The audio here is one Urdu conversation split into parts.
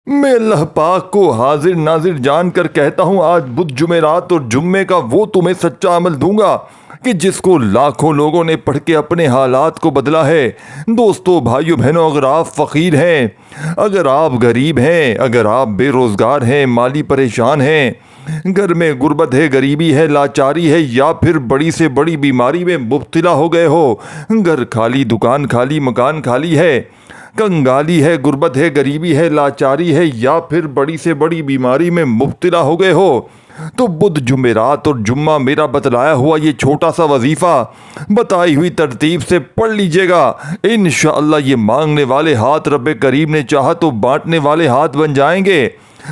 میں اللہ پاک کو حاضر ناظر جان کر کہتا ہوں آج بدھ جمعرات اور جمعے کا وہ تمہیں سچا عمل دوں گا کہ جس کو لاکھوں لوگوں نے پڑھ کے اپنے حالات کو بدلا ہے۔ دوستو، بھائیو بہنوں، اگر آپ فقیر ہیں، اگر آپ غریب ہیں، اگر آپ بے روزگار ہیں، مالی پریشان ہیں، گھر میں غربت ہے، غریبی ہے، لاچاری ہے، یا پھر بڑی سے بڑی بیماری میں مبتلا ہو گئے ہو، گھر خالی، دکان خالی، مکان خالی ہے، کنگالی ہے، غربت ہے، غریبی ہے، لاچاری ہے، یا پھر بڑی سے بڑی بیماری میں مبتلا ہو گئے ہو، تو بدھ جمعرات اور جمعہ میرا بتلایا ہوا یہ چھوٹا سا وظیفہ بتائی ہوئی ترتیب سے پڑھ لیجئے گا۔ انشاءاللہ یہ مانگنے والے ہاتھ رب کریم نے چاہا تو بانٹنے والے ہاتھ بن جائیں گے۔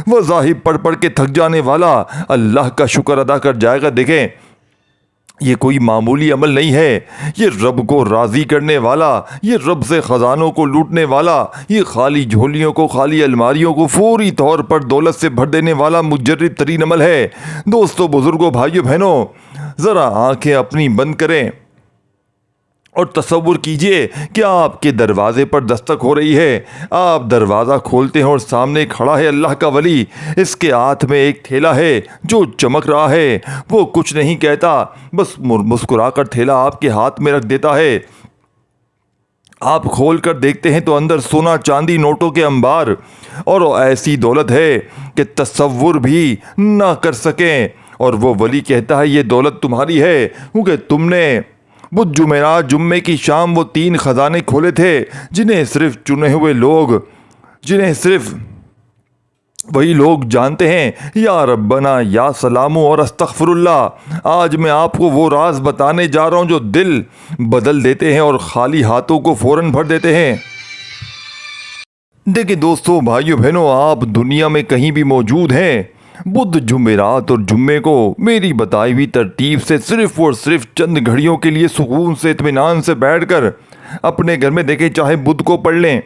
وظائف پڑھ پڑھ کے تھک جانے والا اللہ کا شکر ادا کر جائے گا۔ دیکھیں، یہ کوئی معمولی عمل نہیں ہے، یہ رب کو راضی کرنے والا، یہ رب سے خزانوں کو لوٹنے والا، یہ خالی جھولیوں کو، خالی الماریوں کو فوری طور پر دولت سے بھر دینے والا مجرب ترین عمل ہے۔ دوستو، بزرگوں، بھائیو بہنوں، ذرا آنکھیں اپنی بند کریں اور تصور کیجئے کہ آپ کے دروازے پر دستک ہو رہی ہے۔ آپ دروازہ کھولتے ہیں اور سامنے کھڑا ہے اللہ کا ولی۔ اس کے ہاتھ میں ایک تھیلا ہے جو چمک رہا ہے۔ وہ کچھ نہیں کہتا، بس مسکرا کر تھیلا آپ کے ہاتھ میں رکھ دیتا ہے۔ آپ کھول کر دیکھتے ہیں تو اندر سونا چاندی نوٹوں کے انبار اور ایسی دولت ہے کہ تصور بھی نہ کر سکیں۔ اور وہ ولی کہتا ہے یہ دولت تمہاری ہے کیونکہ تم نے بدھ جمعرات جمعے کی شام وہ 3 خزانے کھولے تھے جنہیں صرف چنے ہوئے لوگ، جنہیں صرف وہی لوگ جانتے ہیں۔ یا ربنا، یا سلامو اور استغفر اللہ۔ آج میں آپ کو وہ راز بتانے جا رہا ہوں جو دل بدل دیتے ہیں اور خالی ہاتھوں کو فوراً بھر دیتے ہیں۔ دیکھیں دوستو، بھائیو بہنوں، آپ دنیا میں کہیں بھی موجود ہیں، بدھ جمعرات اور جمعے کو میری بتائی ہوئی ترتیب سے صرف اور صرف چند گھڑیوں کے لیے سکون سے، اطمینان سے بیٹھ کر اپنے گھر میں دیکھیں، چاہے بدھ کو پڑھ لیں،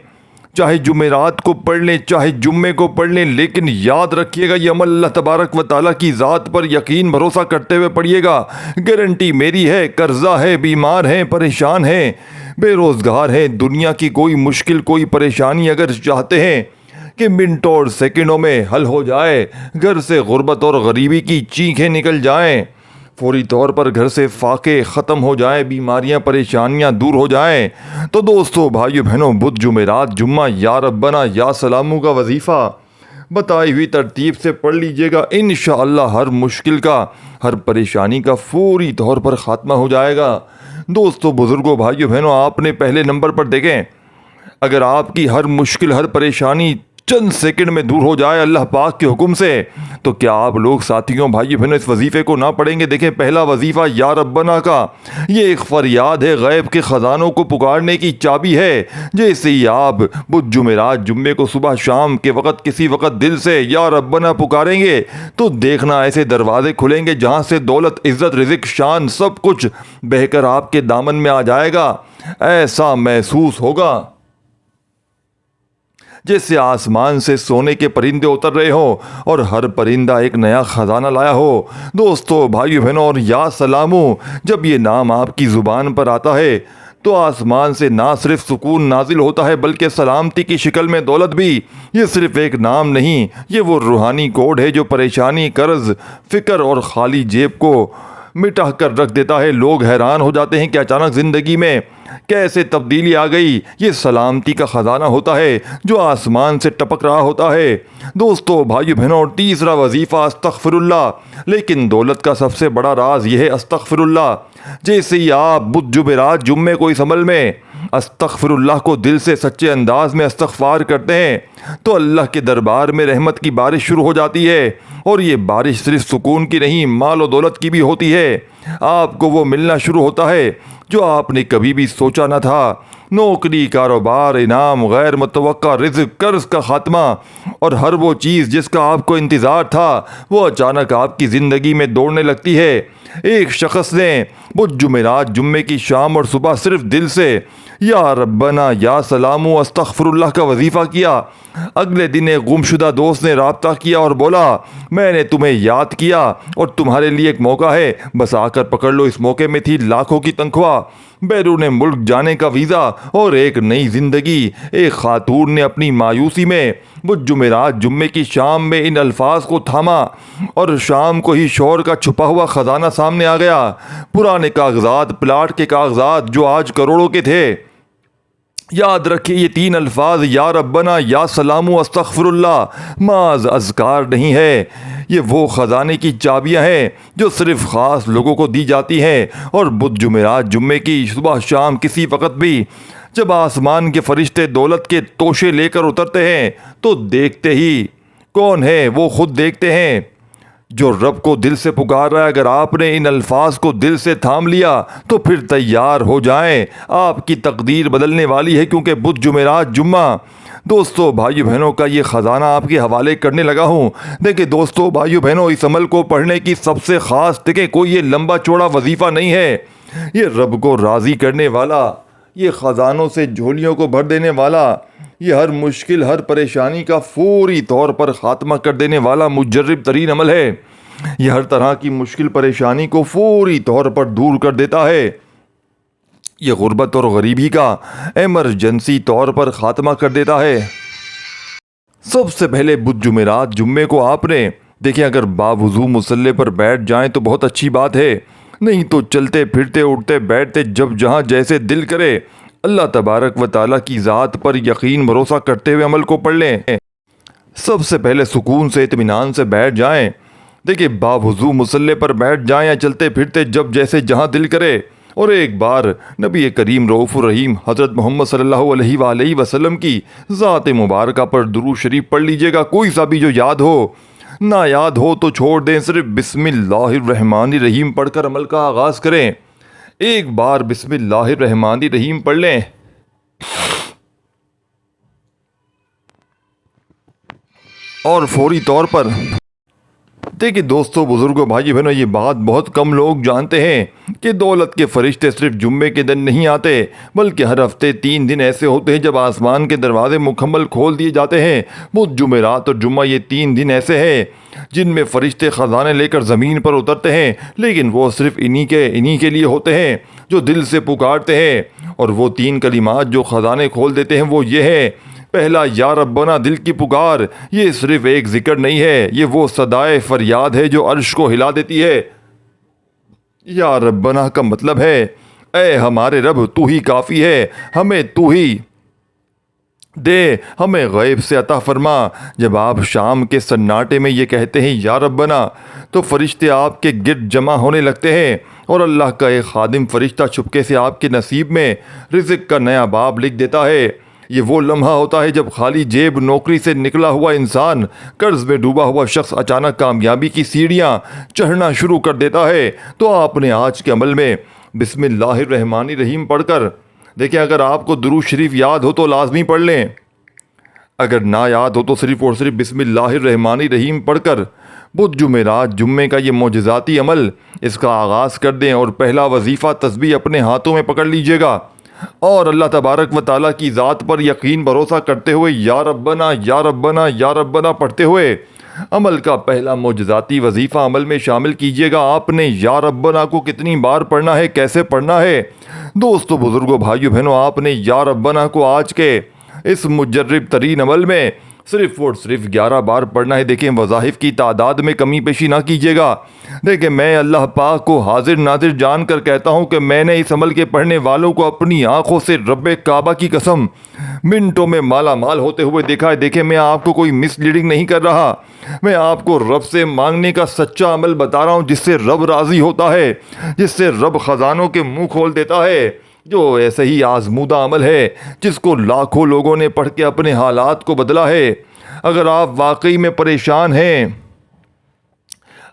چاہے جمعرات کو پڑھ لیں، چاہے جمعے کو پڑھ لیں، لیکن یاد رکھیے گا یہ عمل اللہ تبارک و تعالیٰ کی ذات پر یقین بھروسہ کرتے ہوئے پڑھیے گا۔ گارنٹی میری ہے، قرضہ ہے، بیمار ہیں، پریشان ہیں، بے روزگار ہیں، دنیا کی کوئی مشکل، کوئی پریشانی اگر چاہتے ہیں کہ منٹوں اور سیکنڈوں میں حل ہو جائے، گھر سے غربت اور غریبی کی چیخیں نکل جائیں، فوری طور پر گھر سے فاقے ختم ہو جائیں، بیماریاں پریشانیاں دور ہو جائیں، تو دوستو، بھائیو بہنوں، بدھ جمعرات جمعہ یا ربنا یا سلامو کا وظیفہ بتائی ہوئی ترتیب سے پڑھ لیجئے گا۔ انشاءاللہ ہر مشکل کا، ہر پریشانی کا فوری طور پر خاتمہ ہو جائے گا۔ دوستو، بزرگوں، بھائیو بہنوں، آپ نے پہلے نمبر پر دیکھیں، اگر آپ کی ہر مشکل، ہر پریشانی چند سیکنڈ میں دور ہو جائے اللہ پاک کے حکم سے، تو کیا آپ لوگ ساتھیوں، بھائی بہنوں، اس وظیفے کو نہ پڑھیں گے؟ دیکھیں، پہلا وظیفہ یا ربنا کا یہ ایک فریاد ہے، غیب کے خزانوں کو پکارنے کی چابی ہے۔ جیسے ہی آپ بدھ جمعرات جمعے کو صبح شام کے وقت کسی وقت دل سے یا ربنا پکاریں گے تو دیکھنا ایسے دروازے کھلیں گے جہاں سے دولت، عزت، رزق، شان سب کچھ بہہ کر آپ کے دامن میں آ جائے گا۔ ایسا محسوس ہوگا جیسے آسمان سے سونے کے پرندے اتر رہے ہوں اور ہر پرندہ ایک نیا خزانہ لایا ہو۔ دوستو، بھائیو بہنوں، اور یا سلامو جب یہ نام آپ کی زبان پر آتا ہے تو آسمان سے نہ صرف سکون نازل ہوتا ہے بلکہ سلامتی کی شکل میں دولت بھی۔ یہ صرف ایک نام نہیں، یہ وہ روحانی کوڈ ہے جو پریشانی، قرض، فکر اور خالی جیب کو مٹا کر رکھ دیتا ہے۔ لوگ حیران ہو جاتے ہیں کہ اچانک زندگی میں کیسے تبدیلی آ گئی۔ یہ سلامتی کا خزانہ ہوتا ہے جو آسمان سے ٹپک رہا ہوتا ہے۔ دوستو، بھائیو بہنوں، اور تیسرا وظیفہ استغفر اللہ۔ لیکن دولت کا سب سے بڑا راز یہ ہے استغفر اللہ۔ جیسے ہی آپ بدھ جمعرات جمعے کو اس عمل میں استغفر اللہ کو دل سے سچے انداز میں استغفار کرتے ہیں تو اللہ کے دربار میں رحمت کی بارش شروع ہو جاتی ہے، اور یہ بارش صرف سکون کی نہیں، مال و دولت کی بھی ہوتی ہے۔ آپ کو وہ ملنا شروع ہوتا ہے جو آپ نے کبھی بھی سوچا نہ تھا۔ نوکری، کاروبار، انعام، غیر متوقع رزق، قرض کا خاتمہ، اور ہر وہ چیز جس کا آپ کو انتظار تھا وہ اچانک آپ کی زندگی میں دوڑنے لگتی ہے۔ ایک شخص نے بدھ جمعرات جمعے کی شام اور صبح صرف دل سے یا ربنا یا سلامو استغفر اللہ کا وظیفہ کیا۔ اگلے دن ایک گمشدہ دوست نے رابطہ کیا اور بولا، میں نے تمہیں یاد کیا اور تمہارے لیے ایک موقع ہے، بس آ کر پکڑ لو۔ اس موقع میں تھی لاکھوں کی تنخواہ، بیرون ملک جانے کا ویزا اور ایک نئی زندگی۔ ایک خاتون نے اپنی مایوسی میں وہ جمعرات جمعے کی شام میں ان الفاظ کو تھاما اور شام کو ہی شور کا چھپا ہوا خزانہ سامنے آ گیا۔ پرانے کاغذات، پلاٹ کے کاغذات جو آج کروڑوں کے تھے۔ یاد رکھیے یہ 3 الفاظ یا ربنا، یا سلام و استغفر اللہ محض اذکار نہیں ہے، یہ وہ خزانے کی چابیاں ہیں جو صرف خاص لوگوں کو دی جاتی ہیں۔ اور بدھ جمعرات جمعے کی صبح شام کسی وقت بھی جب آسمان کے فرشتے دولت کے توشے لے کر اترتے ہیں تو دیکھتے ہی کون ہے؟ وہ خود دیکھتے ہیں جو رب کو دل سے پکار رہا ہے۔ اگر آپ نے ان الفاظ کو دل سے تھام لیا تو پھر تیار ہو جائیں، آپ کی تقدیر بدلنے والی ہے، کیونکہ بدھ جمعرات جمعہ دوستو بھائیو بہنوں کا یہ خزانہ آپ کے حوالے کرنے لگا ہوں۔ دیکھیں دوستو بھائیو بہنوں، اس عمل کو پڑھنے کی سب سے خاص دیکھیں کوئی یہ لمبا چوڑا وظیفہ نہیں ہے، یہ رب کو راضی کرنے والا، یہ خزانوں سے جھولیوں کو بھر دینے والا، یہ ہر مشکل، ہر پریشانی کا فوری طور پر خاتمہ کر دینے والا مجرب ترین عمل ہے۔ یہ ہر طرح کی مشکل پریشانی کو فوری طور پر دور کر دیتا ہے۔ یہ غربت اور غریبی کا ایمرجنسی طور پر خاتمہ کر دیتا ہے۔ سب سے پہلے بدھ جمعرات جمعے کو آپ نے دیکھیں اگر باوضو مصلی پر بیٹھ جائیں تو بہت اچھی بات ہے، نہیں تو چلتے پھرتے اٹھتے بیٹھتے جب جہاں جیسے دل کرے اللہ تبارک و تعالیٰ کی ذات پر یقین بھروسہ کرتے ہوئے عمل کو پڑھ لیں۔ سب سے پہلے سکون سے اطمینان سے بیٹھ جائیں، دیکھیں باوضو مصلی پر بیٹھ جائیں یا چلتے پھرتے جب جیسے جہاں دل کرے، اور ایک بار نبی کریم رؤوف الرحیم حضرت محمد صلی اللہ علیہ وآلہ وسلم کی ذات مبارکہ پر درود شریف پڑھ لیجئے گا، کوئی سا بھی جو یاد ہو، نہ یاد ہو تو چھوڑ دیں، صرف بسم اللہ الرحمن الرحیم پڑھ کر عمل کا آغاز کریں۔ ایک بار بسم اللہ الرحمن الرحیم پڑھ لیں اور فوری طور پر دیکھیں دوستو بزرگوں بھائی بہنوں، یہ بات بہت کم لوگ جانتے ہیں کہ دولت کے فرشتے صرف جمعے کے دن نہیں آتے، بلکہ ہر ہفتے 3 دن ایسے ہوتے ہیں جب آسمان کے دروازے مکمل کھول دیے جاتے ہیں۔ بدھ جمعرات اور جمعہ یہ 3 دن ایسے ہیں جن میں فرشتے خزانے لے کر زمین پر اترتے ہیں، لیکن وہ صرف انہی کے لیے ہوتے ہیں جو دل سے پکارتے ہیں۔ اور وہ 3 کلمات جو خزانے کھول دیتے ہیں وہ یہ ہے، پہلا یا ربنا، دل کی پکار، یہ صرف ایک ذکر نہیں ہے، یہ وہ صدائے فریاد ہے جو عرش کو ہلا دیتی ہے۔ یا ربنا کا مطلب ہے اے ہمارے رب تو ہی کافی ہے، ہمیں تو ہی دے، ہمیں غیب سے عطا فرما۔ جب آپ شام کے سناٹے میں یہ کہتے ہیں یا ربنا تو فرشتے آپ کے گرد جمع ہونے لگتے ہیں، اور اللہ کا ایک خادم فرشتہ چھپکے سے آپ کے نصیب میں رزق کا نیا باب لکھ دیتا ہے۔ یہ وہ لمحہ ہوتا ہے جب خالی جیب نوکری سے نکلا ہوا انسان، قرض میں ڈوبا ہوا شخص اچانک کامیابی کی سیڑھیاں چڑھنا شروع کر دیتا ہے۔ تو آپ نے آج کے عمل میں بسم اللہ الرحمن الرحیم پڑھ کر دیکھیں، اگر آپ کو درود شریف یاد ہو تو لازمی پڑھ لیں، اگر نہ یاد ہو تو صرف اور صرف بسم اللہ الرحمن الرحیم پڑھ کر بدھ جمعرات جمعے کا یہ معجزاتی عمل اس کا آغاز کر دیں، اور پہلا وظیفہ تسبیح اپنے ہاتھوں میں پکڑ لیجئے گا اور اللہ تبارک و تعالیٰ کی ذات پر یقین بھروسہ کرتے ہوئے یا ربنا یا ربنا یا ربنا پڑھتے ہوئے عمل کا پہلا معجزاتی وظیفہ عمل میں شامل کیجئے گا۔ آپ نے یا ربنا کو کتنی بار پڑھنا ہے، کیسے پڑھنا ہے؟ دوستو بزرگوں بھائیو بہنوں، آپ نے یا ربنا کو آج کے اس مجرب ترین عمل میں صرف اور صرف 11 بار پڑھنا ہے۔ دیکھیں وظائف کی تعداد میں کمی پیشی نہ کیجیے گا۔ دیکھیں میں اللہ پاک کو حاضر ناظر جان کر کہتا ہوں کہ میں نے اس عمل کے پڑھنے والوں کو اپنی آنکھوں سے رب کعبہ کی قسم منٹوں میں مالا مال ہوتے ہوئے دیکھا ہے۔ دیکھیں میں آپ کو کوئی مس لیڈنگ نہیں کر رہا، میں آپ کو رب سے مانگنے کا سچا عمل بتا رہا ہوں جس سے رب راضی ہوتا ہے، جس سے رب خزانوں کے منہ کھول دیتا ہے، جو ایسے ہی آزمودہ عمل ہے جس کو لاکھوں لوگوں نے پڑھ کے اپنے حالات کو بدلا ہے۔ اگر آپ واقعی میں پریشان ہیں،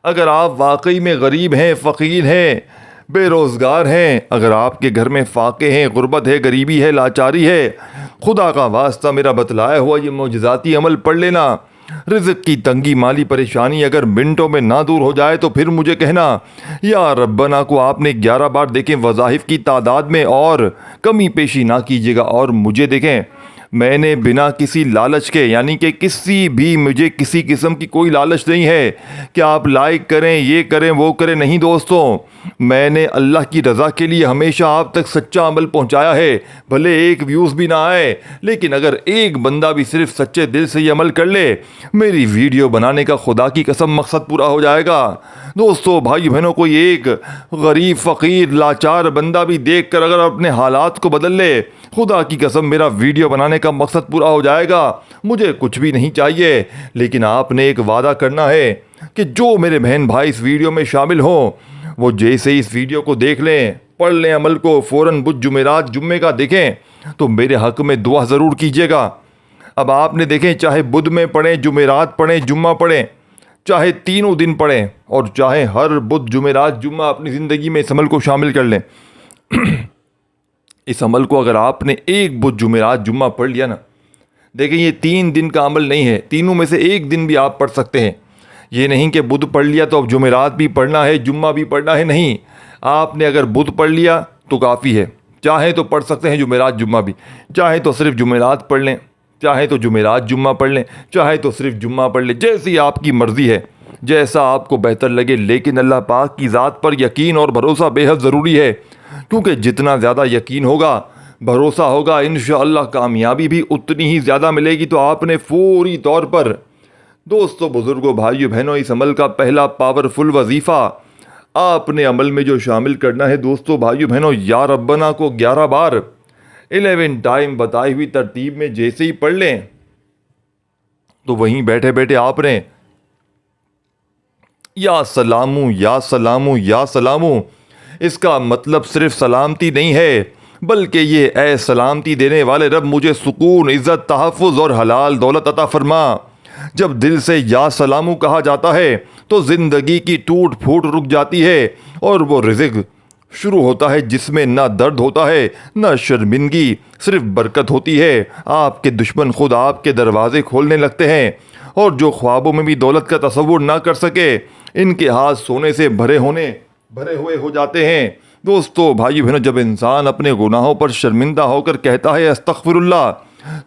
اگر آپ واقعی میں غریب ہیں، فقیر ہیں، بے روزگار ہیں، اگر آپ کے گھر میں فاقے ہیں، غربت ہے، غریبی ہے، لاچاری ہے، خدا کا واسطہ میرا بتلایا ہوا یہ معجزاتی عمل پڑھ لینا۔ رزق کی تنگی، مالی پریشانی اگر منٹوں میں نہ دور ہو جائے تو پھر مجھے کہنا یا ربنا کو آپ نے 11 بار دیکھیں، وظائف کی تعداد میں اور کمی پیشی نہ کیجیے گا۔ اور مجھے دیکھیں میں نے بنا کسی لالچ کے، یعنی کہ مجھے کسی قسم کی کوئی لالچ نہیں ہے کہ آپ لائک کریں، یہ کریں، وہ کریں، نہیں دوستوں، میں نے اللہ کی رضا کے لیے ہمیشہ آپ تک سچا عمل پہنچایا ہے، بھلے ایک ویوز بھی نہ آئے، لیکن اگر ایک بندہ بھی صرف سچے دل سے یہ عمل کر لے، میری ویڈیو بنانے کا خدا کی قسم مقصد پورا ہو جائے گا۔ دوستو، بھائی بہنوں، کوئی ایک غریب، فقیر، لاچار بندہ بھی دیکھ کر اگر اپنے حالات کو بدل لے، خدا کی قسم میرا ویڈیو بنانے کا مقصد پورا ہو جائے گا۔ مجھے کچھ بھی نہیں چاہیے، لیکن آپ نے ایک وعدہ کرنا ہے کہ جو میرے بہن بھائی اس ویڈیو میں شامل ہوں، وہ جیسے ہی اس ویڈیو کو دیکھ لیں، پڑھ لیں عمل کو، فوراً بدھ جمعرات جمعے کا دیکھیں تو میرے حق میں دعا ضرور کیجیے گا۔ اب آپ نے دیکھیں، چاہے بدھ میں پڑھیں، جمعرات پڑھیں، جمعہ پڑھیں، چاہے تینوں دن پڑھیں، اور چاہے ہر بدھ جمعرات جمعہ اپنی زندگی میں اس عمل کو شامل کر لیں۔ اس عمل کو اگر آپ نے ایک بدھ جمعرات جمعہ پڑھ لیا نا، دیکھیں یہ 3 دن کا عمل نہیں ہے، تینوں میں سے ایک دن بھی آپ پڑھ سکتے ہیں۔ یہ نہیں کہ بدھ پڑھ لیا تو اب جمعرات بھی پڑھنا ہے، جمعہ بھی پڑھنا ہے، نہیں، آپ نے اگر بدھ پڑھ لیا تو کافی ہے، چاہے تو پڑھ سکتے ہیں جمعرات جمعہ بھی، چاہے تو صرف جمعرات پڑھ لیں، چاہے تو جمعرات جمعہ پڑھ لیں، چاہے تو صرف جمعہ پڑھ لیں، جیسی آپ کی مرضی ہے، جیسا آپ کو بہتر لگے، لیکن اللہ پاک کی ذات پر یقین اور بھروسہ بے حد ضروری ہے، کیونکہ جتنا زیادہ یقین ہوگا، بھروسہ ہوگا، انشاءاللہ کامیابی بھی اتنی ہی زیادہ ملے گی۔ تو آپ نے فوری طور پر، دوستو، بزرگوں، بھائیو، بہنوں، اس عمل کا پہلا پاورفل وظیفہ آپ نے عمل میں جو شامل کرنا ہے، دوستو، بھائیو، بہنوں، یا ربنا کو 11 بار 11 ٹائم بتائی ہوئی ترتیب میں جیسے ہی پڑھ لیں تو وہیں بیٹھے بیٹھے آپ نے یا سلامو یا سلامو یا سلامو، اس کا مطلب صرف سلامتی نہیں ہے، بلکہ یہ اے سلامتی دینے والے رب، مجھے سکون، عزت، تحفظ اور حلال دولت عطا فرما۔ جب دل سے یا سلامو کہا جاتا ہے تو زندگی کی ٹوٹ پھوٹ رک جاتی ہے اور وہ رزق شروع ہوتا ہے جس میں نہ درد ہوتا ہے، نہ شرمندگی، صرف برکت ہوتی ہے۔ آپ کے دشمن خود آپ کے دروازے کھولنے لگتے ہیں، اور جو خوابوں میں بھی دولت کا تصور نہ کر سکے، ان کے ہاتھ سونے سے بھرے ہوئے ہو جاتے ہیں۔ دوستو، بھائی بہنوں، جب انسان اپنے گناہوں پر شرمندہ ہو کر کہتا ہے استغفر اللہ،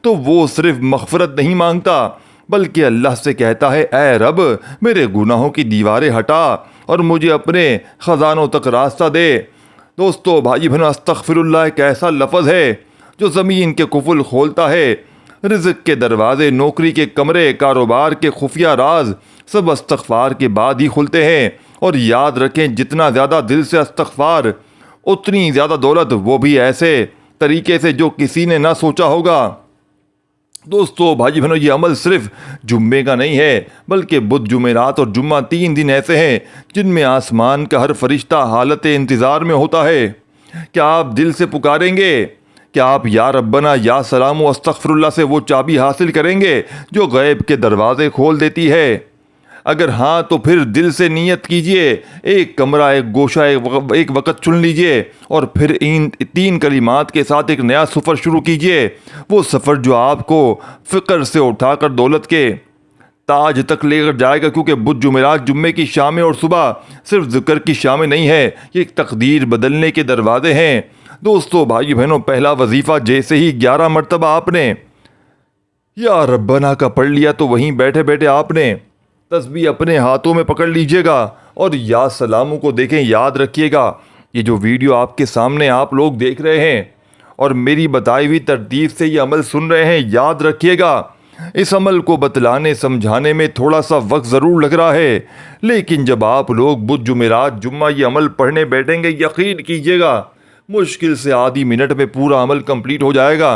تو وہ صرف مغفرت نہیں مانگتا، بلکہ اللہ سے کہتا ہے اے رب، میرے گناہوں کی دیواریں ہٹا اور مجھے اپنے خزانوں تک راستہ دے۔ دوستو، بھائی بہنوں، استغفر اللہ ایک ایسا لفظ ہے جو زمین کے قفل کھولتا ہے، رزق کے دروازے، نوکری کے کمرے، کاروبار کے خفیہ راز، سب استغفار کے بعد ہی کھلتے ہیں۔ اور یاد رکھیں، جتنا زیادہ دل سے استغفار، اتنی زیادہ دولت، وہ بھی ایسے طریقے سے جو کسی نے نہ سوچا ہوگا۔ دوستو، بھائی بہنوں، یہ عمل صرف جمعے کا نہیں ہے، بلکہ بدھ، جمعرات اور جمعہ 3 دن ایسے ہیں جن میں آسمان کا ہر فرشتہ حالت انتظار میں ہوتا ہے۔ کیا آپ دل سے پکاریں گے؟ کیا آپ یا ربنا یا سلام و استغفر اللہ سے وہ چابی حاصل کریں گے جو غیب کے دروازے کھول دیتی ہے؟ اگر ہاں تو پھر دل سے نیت کیجئے، ایک کمرہ، ایک گوشہ، ایک وقت چن لیجئے، اور پھر ان 3 کلمات کے ساتھ ایک نیا سفر شروع کیجئے، وہ سفر جو آپ کو فقر سے اٹھا کر دولت کے تاج تک لے کر جائے گا، کیونکہ بدھ، جمعرات، جمعے کی شامیں اور صبح صرف ذکر کی شامیں نہیں ہے، یہ ایک تقدیر بدلنے کے دروازے ہیں۔ دوستو، بھائی بہنوں، پہلا وظیفہ جیسے ہی 11 مرتبہ آپ نے یا ربنا کا پڑھ لیا تو وہیں بیٹھے بیٹھے آپ نے تسبیح اپنے ہاتھوں میں پکڑ لیجئے گا اور یا سلاموں کو دیکھیں۔ یاد رکھیے گا، یہ جو ویڈیو آپ کے سامنے آپ لوگ دیکھ رہے ہیں اور میری بتائی ہوئی ترتیب سے یہ عمل سن رہے ہیں، یاد رکھیے گا، اس عمل کو بتلانے سمجھانے میں تھوڑا سا وقت ضرور لگ رہا ہے، لیکن جب آپ لوگ بدھ، جمعرات، جمعہ یہ عمل پڑھنے بیٹھیں گے، یقین کیجئے گا مشکل سے آدھی منٹ میں پورا عمل کمپلیٹ ہو جائے گا،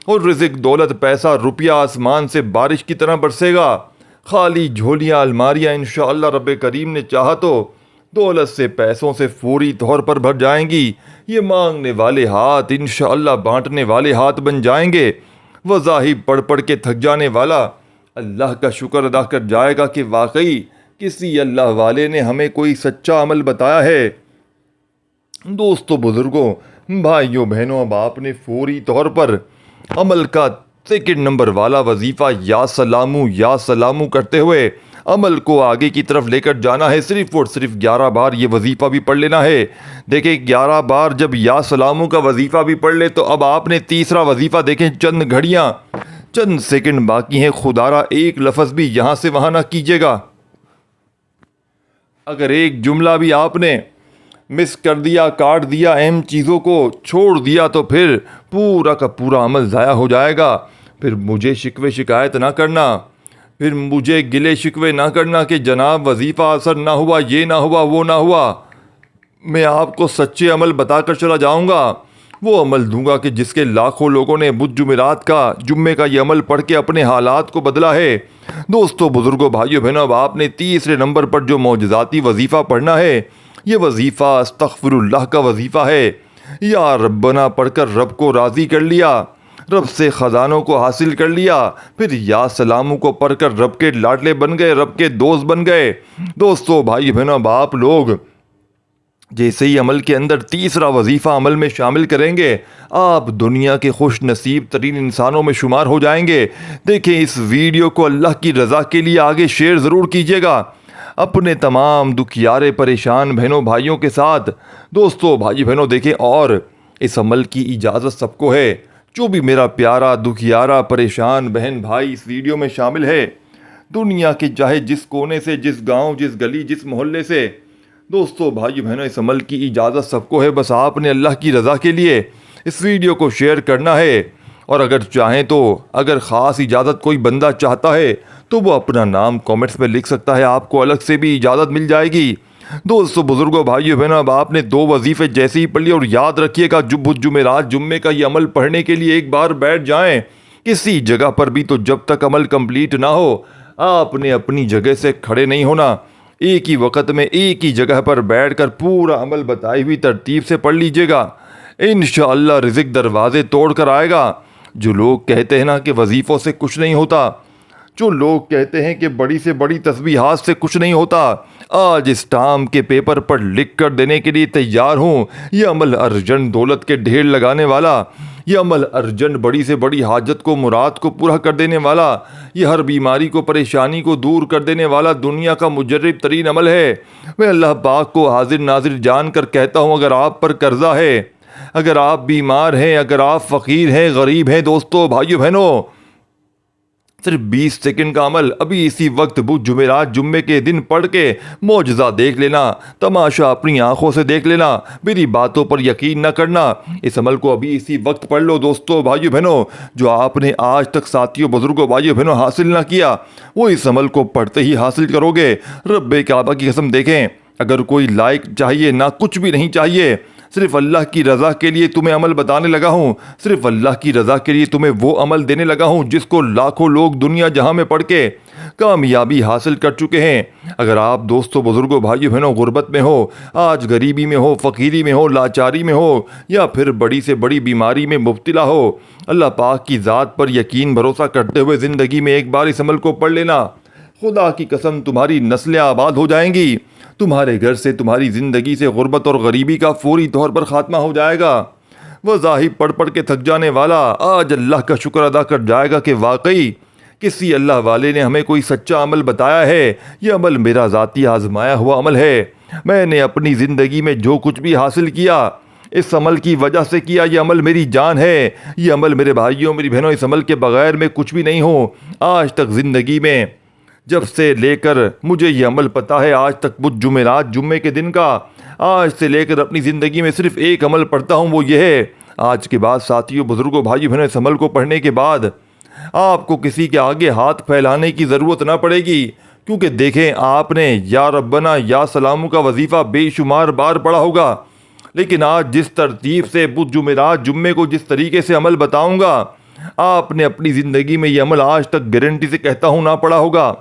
اور رزق، دولت، پیسہ، روپیہ آسمان سے بارش کی طرح برسے گا۔ خالی جھولیاں، الماریاں انشاءاللہ رب کریم نے چاہا تو دولت سے، پیسوں سے فوری طور پر بھر جائیں گی۔ یہ مانگنے والے ہاتھ انشاءاللہ بانٹنے والے ہاتھ بن جائیں گے۔ وظائف پڑھ پڑھ کے تھک جانے والا اللہ کا شکر ادا کر جائے گا کہ واقعی کسی اللہ والے نے ہمیں کوئی سچا عمل بتایا ہے۔ دوستو، بزرگوں، بھائیوں، بہنوں، اب آپ نے فوری طور پر عمل کا سیکنڈ نمبر والا وظیفہ یا سلامو کرتے ہوئے عمل کو آگے کی طرف لے کر جانا ہے. صرف اور صرف 11 بار یہ وظیفہ بھی پڑھ لینا ہے. دیکھیں 11 بار جب یا سلامو کا وظیفہ بھی پڑھ لے تو اب آپ نے تیسرا وظیفہ دیکھیں چند گھڑیاں چند سیکنڈ باقی ہیں. خدارا ایک لفظ بھی یہاں سے وہاں نہ کیجیے گا. اگر ایک جملہ بھی آپ نے مس کر دیا, کاٹ دیا, اہم چیزوں کو چھوڑ دیا تو پھر پورا کا پورا عمل ضائع ہو جائے گا. پھر مجھے شکوے شکایت نہ کرنا, پھر مجھے گلے شکوے نہ کرنا کہ جناب وظیفہ اثر نہ ہوا, یہ نہ ہوا, وہ نہ ہوا. میں آپ کو سچے عمل بتا کر چلا جاؤں گا. وہ عمل دوں گا کہ جس کے لاکھوں لوگوں نے بدھ جمعرات کا جمعے کا یہ عمل پڑھ کے اپنے حالات کو بدلا ہے. دوستو بزرگوں بھائیو بہنوں, اب آپ نے تیسرے نمبر پر جو معجزاتی وظیفہ پڑھنا ہے یہ وظیفہ استغفر اللہ کا وظیفہ ہے. یا ربنا پڑھ کر رب کو راضی کر لیا, رب سے خزانوں کو حاصل کر لیا, پھر یا سلاموں کو پڑھ کر رب کے لاڈلے بن گئے, رب کے دوست بن گئے. دوستو بھائی بہنوں, اب آپ لوگ جیسے ہی عمل کے اندر تیسرا وظیفہ عمل میں شامل کریں گے آپ دنیا کے خوش نصیب ترین انسانوں میں شمار ہو جائیں گے. دیکھیں اس ویڈیو کو اللہ کی رضا کے لیے آگے شیئر ضرور کیجیے گا اپنے تمام دکھیارے پریشان بہنوں بھائیوں کے ساتھ. دوستو بھائی بہنوں دیکھیں, اور اس عمل کی اجازت سب کو ہے. جو بھی میرا پیارا دکھیارا پریشان بہن بھائی اس ویڈیو میں شامل ہے دنیا کے چاہے جس کونے سے, جس گاؤں, جس گلی, جس محلے سے, دوستو بھائی بہنوں اس عمل کی اجازت سب کو ہے. بس آپ نے اللہ کی رضا کے لیے اس ویڈیو کو شیئر کرنا ہے. اور اگر چاہیں تو اگر خاص اجازت کوئی بندہ چاہتا ہے تو وہ اپنا نام کومنٹس میں لکھ سکتا ہے, آپ کو الگ سے بھی اجازت مل جائے گی. دوستو بزرگوں بھائیو بہنوں, اب آپ نے 2 وظیفے جیسے ہی پڑھ لیے, اور یاد رکھیے گا جمعرات جمعے کا یہ عمل پڑھنے کے لیے ایک بار بیٹھ جائیں کسی جگہ پر بھی, تو جب تک عمل کمپلیٹ نہ ہو آپ نے اپنی جگہ سے کھڑے نہیں ہونا. ایک ہی وقت میں ایک ہی جگہ پر بیٹھ کر پورا عمل بتائی ہوئی ترتیب سے پڑھ لیجئے گا. انشاءاللہ رزق دروازے توڑ کر آئے گا. جو لوگ کہتے ہیں نا کہ وظیفوں سے کچھ نہیں ہوتا, جو لوگ کہتے ہیں کہ بڑی سے بڑی تسبیحات سے کچھ نہیں ہوتا, آج اسٹامپ کے پیپر پر لکھ کر دینے کے لیے تیار ہوں. یہ عمل ارجنٹ دولت کے ڈھیر لگانے والا, یہ عمل ارجنٹ بڑی سے بڑی حاجت کو مراد کو پورا کر دینے والا, یہ ہر بیماری کو پریشانی کو دور کر دینے والا دنیا کا مجرب ترین عمل ہے. میں اللہ پاک کو حاضر ناظر جان کر کہتا ہوں, اگر آپ پر قرضہ ہے, اگر آپ بیمار ہیں, اگر آپ فقیر ہیں, غریب ہیں, دوستو بھائیو بہنوں, صرف 20 سیکنڈ کا عمل ابھی اسی وقت بدھ جمعرات جمعے کے دن پڑھ کے معجزہ دیکھ لینا, تماشا اپنی آنکھوں سے دیکھ لینا, میری باتوں پر یقین نہ کرنا. اس عمل کو ابھی اسی وقت پڑھ لو دوستو بھائیو بہنوں. جو آپ نے آج تک ساتھیوں بزرگوں بھائیو بہنوں حاصل نہ کیا وہ اس عمل کو پڑھتے ہی حاصل کرو گے. رب کعبہ کی قسم دیکھیں, اگر کوئی لائک چاہیے نہ کچھ بھی نہیں چاہیے, صرف اللہ کی رضا کے لیے تمہیں عمل بتانے لگا ہوں, صرف اللہ کی رضا کے لیے تمہیں وہ عمل دینے لگا ہوں جس کو لاکھوں لوگ دنیا جہاں میں پڑھ کے کامیابی حاصل کر چکے ہیں. اگر آپ دوستوں بزرگوں بھائیو بہنوں غربت میں ہو, آج غریبی میں ہو, فقیری میں ہو, لاچاری میں ہو, یا پھر بڑی سے بڑی بیماری میں مبتلا ہو, اللہ پاک کی ذات پر یقین بھروسہ کرتے ہوئے زندگی میں ایک بار اس عمل کو پڑھ لینا. خدا کی قسم تمہاری نسلیں آباد ہو جائیں گی, تمہارے گھر سے, تمہاری زندگی سے غربت اور غریبی کا فوری طور پر خاتمہ ہو جائے گا. وظائف پڑھ پڑھ کے تھک جانے والا آج اللہ کا شکر ادا کر جائے گا کہ واقعی کسی اللہ والے نے ہمیں کوئی سچا عمل بتایا ہے. یہ عمل میرا ذاتی آزمایا ہوا عمل ہے. میں نے اپنی زندگی میں جو کچھ بھی حاصل کیا اس عمل کی وجہ سے کیا. یہ عمل میری جان ہے, یہ عمل میرے بھائیوں میری بہنوں, اس عمل کے بغیر میں کچھ بھی نہیں ہوں. آج تک زندگی میں جب سے لے کر مجھے یہ عمل پتہ ہے, آج تک بدھ جمعرات جمعے کے دن کا, آج سے لے کر اپنی زندگی میں صرف ایک عمل پڑھتا ہوں, وہ یہ ہے. آج کے بعد ساتھیوں بزرگوں بھائیو بہنوں اس عمل کو پڑھنے کے بعد آپ کو کسی کے آگے ہاتھ پھیلانے کی ضرورت نہ پڑے گی, کیونکہ دیکھیں آپ نے یا ربنا یا سلاموں کا وظیفہ بے شمار بار پڑھا ہوگا, لیکن آج جس ترتیب سے بدھ جمعرات جمعے کو جس طریقے سے عمل بتاؤں گا آپ نے اپنی زندگی میں یہ عمل آج تک گارنٹی سے کہتا ہوں نہ پڑھا ہوگا.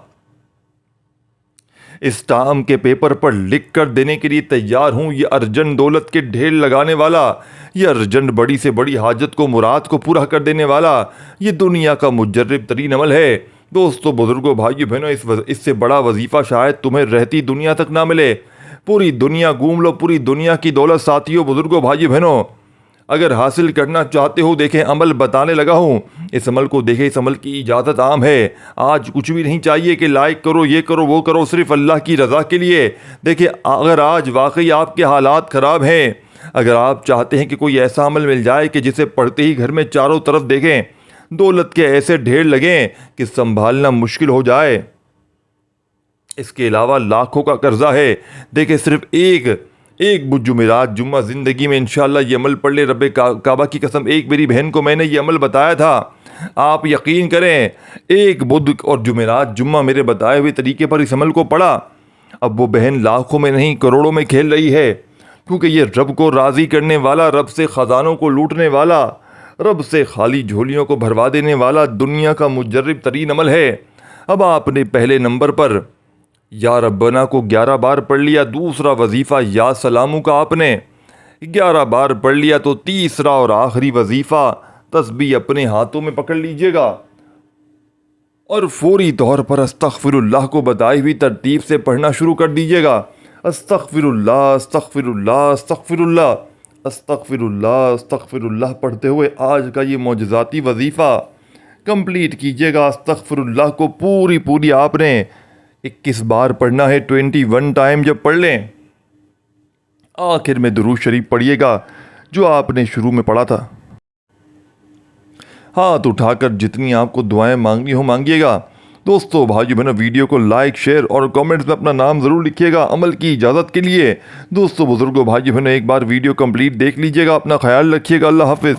اسٹامپ کے پیپر پر لکھ کر دینے کے لیے تیار ہوں. یہ ارجنٹ دولت کے ڈھیر لگانے والا, یہ ارجنٹ بڑی سے بڑی حاجت کو مراد کو پورا کر دینے والا, یہ دنیا کا مجرب ترین عمل ہے. دوستو بزرگوں بھائیو بہنوں, اس سے بڑا وظیفہ شاید تمہیں رہتی دنیا تک نہ ملے. پوری دنیا گھوم لو, پوری دنیا کی دولت ساتھیوں بزرگوں بھائیو بہنوں, اگر حاصل کرنا چاہتے ہو دیکھیں عمل بتانے لگا ہوں. اس عمل کو دیکھیں, اس عمل کی اجازت عام ہے. آج کچھ بھی نہیں چاہیے کہ لائک کرو, یہ کرو, وہ کرو, صرف اللہ کی رضا کے لیے. دیکھیں اگر آج واقعی آپ کے حالات خراب ہیں, اگر آپ چاہتے ہیں کہ کوئی ایسا عمل مل جائے کہ جسے پڑھتے ہی گھر میں چاروں طرف دیکھیں دولت کے ایسے ڈھیر لگیں کہ سنبھالنا مشکل ہو جائے, اس کے علاوہ لاکھوں کا قرضہ ہے. دیکھیں صرف ایک بدھ جمعرات جمعہ زندگی میں انشاءاللہ یہ عمل پڑھ لے. رب کعبہ کی قسم, ایک میری بہن کو میں نے یہ عمل بتایا تھا, آپ یقین کریں ایک بدھ اور جمعرات جمعہ میرے بتائے ہوئے طریقے پر اس عمل کو پڑھا. اب وہ بہن لاکھوں میں نہیں کروڑوں میں کھیل رہی ہے, کیونکہ یہ رب کو راضی کرنے والا, رب سے خزانوں کو لوٹنے والا, رب سے خالی جھولیوں کو بھروا دینے والا دنیا کا مجرب ترین عمل ہے. اب آپ نے پہلے نمبر پر یا ربنا کو 11 بار پڑھ لیا, دوسرا وظیفہ یا سلامو کا آپ نے 11 بار پڑھ لیا, تو تیسرا اور آخری وظیفہ تسبیح اپنے ہاتھوں میں پکڑ لیجئے گا اور فوری طور پر استغفر اللہ کو بتائی ہوئی ترتیب سے پڑھنا شروع کر دیجئے گا. استغفر اللہ, استغفر اللہ, استغفر اللہ, استغفر اللہ, استغفر اللہ پڑھتے ہوئے آج کا یہ معجزاتی وظیفہ کمپلیٹ کیجئے گا. استغفر اللہ کو پوری آپ نے 21 بار پڑھنا ہے, 21 ٹائم. جب پڑھ لیں آخر میں درود شریف پڑھیے گا جو آپ نے شروع میں پڑھا تھا. ہاتھ اٹھا کر جتنی آپ کو دعائیں مانگنی ہو مانگیے گا. دوستو بھائیو بہنوں, ویڈیو کو لائک, شیئر اور کامنٹس میں اپنا نام ضرور لکھیے گا عمل کی اجازت کے لیے. دوستو بزرگوں, بھائیو بہنوں, ایک بار ویڈیو کمپلیٹ دیکھ لیجیے گا. اپنا خیال رکھیے گا. اللہ حافظ.